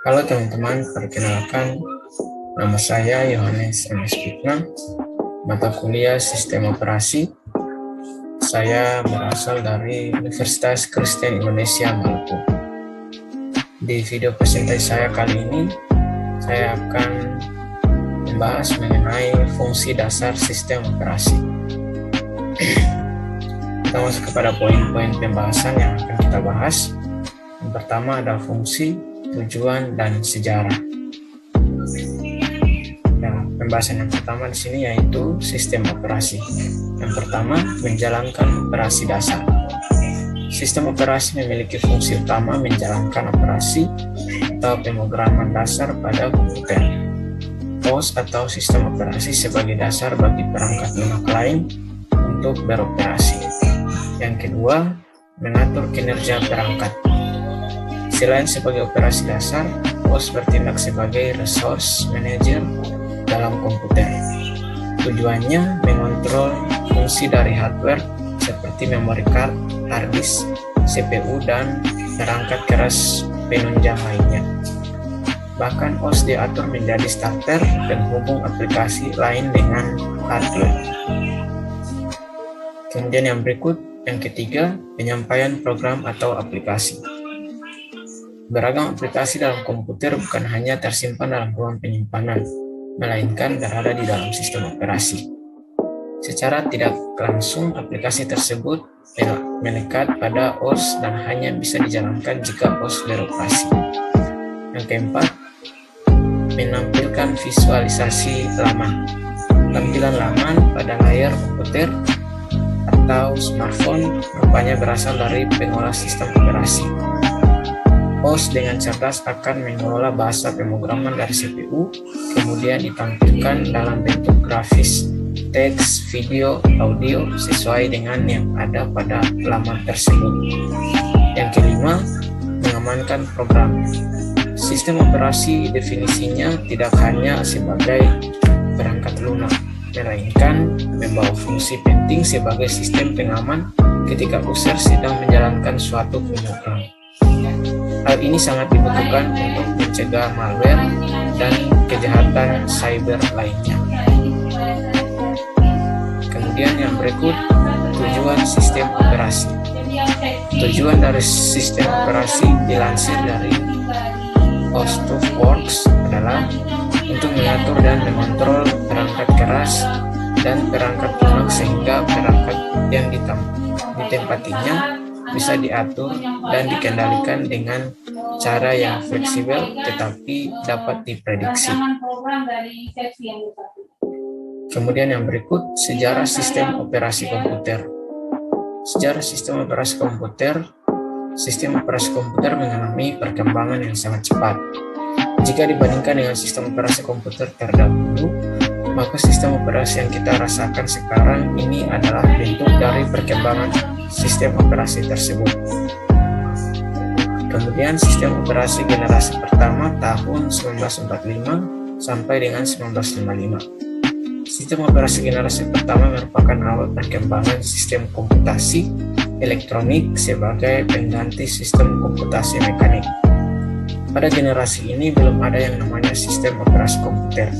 Halo teman-teman, perkenalkan nama saya Yohanes M. Spitna, mata kuliah Sistem Operasi. Saya berasal dari Universitas Kristen Indonesia Maluku. Di video presentasi saya kali ini, saya akan membahas mengenai fungsi dasar sistem operasi. Kita masuk kepada poin-poin pembahasan yang akan kita bahas. Yang pertama ada fungsi, tujuan, dan sejarah. Nah, pembahasan yang pertama di sini yaitu sistem operasi. Yang pertama, menjalankan operasi dasar. Sistem operasi memiliki fungsi utama menjalankan operasi atau pemrograman dasar pada komputer. OS atau sistem operasi sebagai dasar bagi perangkat lunak lain untuk beroperasi. Yang kedua, mengatur kinerja perangkat. Selain sebagai operasi dasar, OS bertindak sebagai resource manager dalam komputer. Tujuannya mengontrol fungsi dari hardware seperti memory card, hard disk, CPU, dan perangkat keras penunjang lainnya. Bahkan OS diatur menjadi starter penghubung aplikasi lain dengan hardware. Kemudian yang berikut, yang ketiga, penyampaian program atau aplikasi. Beragam aplikasi dalam komputer bukan hanya tersimpan dalam ruang penyimpanan, melainkan berada di dalam sistem operasi. Secara tidak langsung, aplikasi tersebut melekat pada OS dan hanya bisa dijalankan jika OS beroperasi. Yang keempat, menampilkan visualisasi laman. Tampilan laman pada layar komputer atau smartphone rupanya berasal dari pengolah sistem operasi. OS dengan cerdas akan mengelola bahasa pemrograman dari CPU, kemudian ditampilkan dalam bentuk grafis, teks, video, audio sesuai dengan yang ada pada laman tersebut. Yang kelima, mengamankan program. Sistem operasi definisinya tidak hanya sebagai perangkat lunak, melainkan membawa fungsi penting sebagai sistem pengaman ketika user sedang menjalankan suatu program. Hal ini sangat dibutuhkan untuk mencegah malware dan kejahatan cyber lainnya. Kemudian yang berikut, tujuan sistem operasi. Tujuan dari sistem operasi dilansir dari OS2Works adalah untuk mengatur dan mengontrol perangkat keras dan perangkat lunak sehingga perangkat yang ditempatinya bisa diatur dan dikendalikan dengan cara yang fleksibel tetapi dapat diprediksi. Kemudian yang berikut, sejarah sistem operasi komputer. Sejarah sistem operasi komputer. Sistem operasi komputer mengalami perkembangan yang sangat cepat. Jika dibandingkan dengan sistem operasi komputer terdahulu, maka sistem operasi yang kita rasakan sekarang ini adalah bentuk dari perkembangan sistem operasi tersebut. Kemudian sistem operasi generasi pertama tahun 1945 sampai dengan 1955. Sistem operasi generasi pertama merupakan awal perkembangan sistem komputasi elektronik sebagai pengganti sistem komputasi mekanik. Pada generasi ini belum ada yang namanya sistem operasi komputer,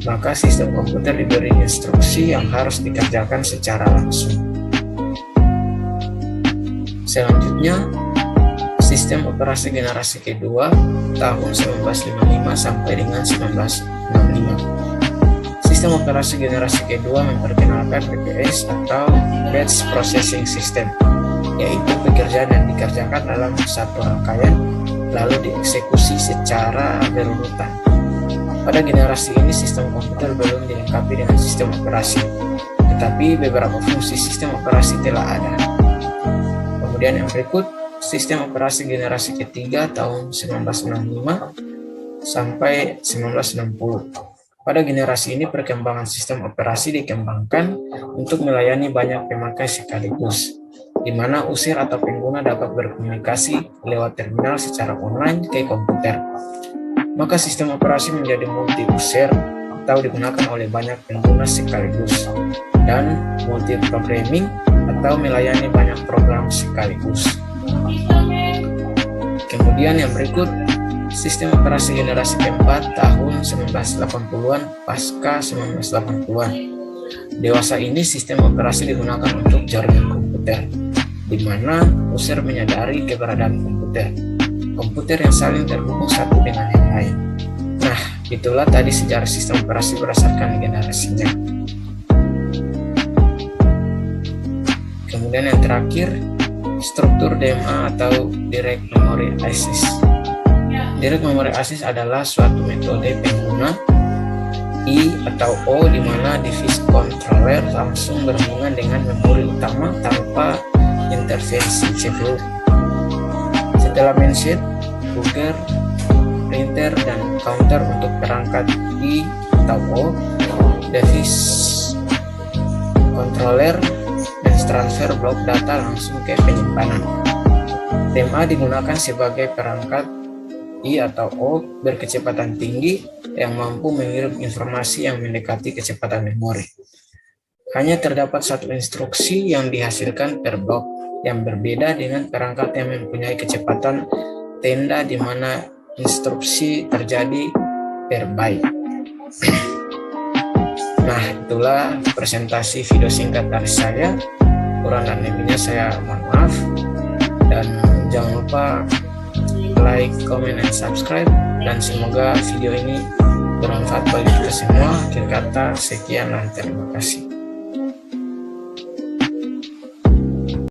maka sistem komputer diberi instruksi yang harus dikerjakan secara langsung. Selanjutnya, sistem operasi generasi kedua tahun 1955 sampai dengan 1965. Sistem operasi generasi kedua memperkenalkan BPS atau Batch Processing System, yaitu pekerjaan yang dikerjakan dalam satu rangkaian lalu dieksekusi secara berurutan. Pada generasi ini sistem komputer belum dilengkapi dengan sistem operasi, tetapi beberapa fungsi sistem operasi telah ada. Kemudian yang berikut, sistem operasi generasi ketiga tahun 1965 sampai 1960. Pada generasi ini perkembangan sistem operasi dikembangkan untuk melayani banyak pemakai sekaligus, di mana user atau pengguna dapat berkomunikasi lewat terminal secara online ke komputer. Maka sistem operasi menjadi multi-user atau digunakan oleh banyak pengguna sekaligus, dan multi-programming atau melayani banyak program sekaligus. Kemudian yang berikut, sistem operasi generasi keempat tahun 1980-an pasca 1980-an. Dewasa ini sistem operasi digunakan untuk jaringan komputer, di mana user menyadari keberadaan komputer yang saling terhubung satu dengan yang lain. Nah, itulah tadi sejarah sistem operasi berdasarkan generasinya. Kemudian yang terakhir, struktur DMA atau Direct Memory Access. Direct Memory Access adalah suatu metode pengguna I atau O di mana device controller langsung berhubungan dengan memori utama tanpa intervensi CPU. Setelah mainset, burger, printer, dan counter untuk perangkat I atau O, device controller dan transfer blok data langsung ke penyimpanan. DMA digunakan sebagai perangkat I atau O berkecepatan tinggi yang mampu mengirim informasi yang mendekati kecepatan memori. Hanya terdapat satu instruksi yang dihasilkan per blok, yang berbeda dengan perangkat yang mempunyai kecepatan tenda di mana instruksi terjadi per byte. Nah, itulah presentasi video singkat dari saya. Kurang dan lebihnya saya mohon maaf. Dan jangan lupa like, comment, dan subscribe. Dan semoga video ini bermanfaat bagi kita semua. Akhir kata, sekian dan terima kasih.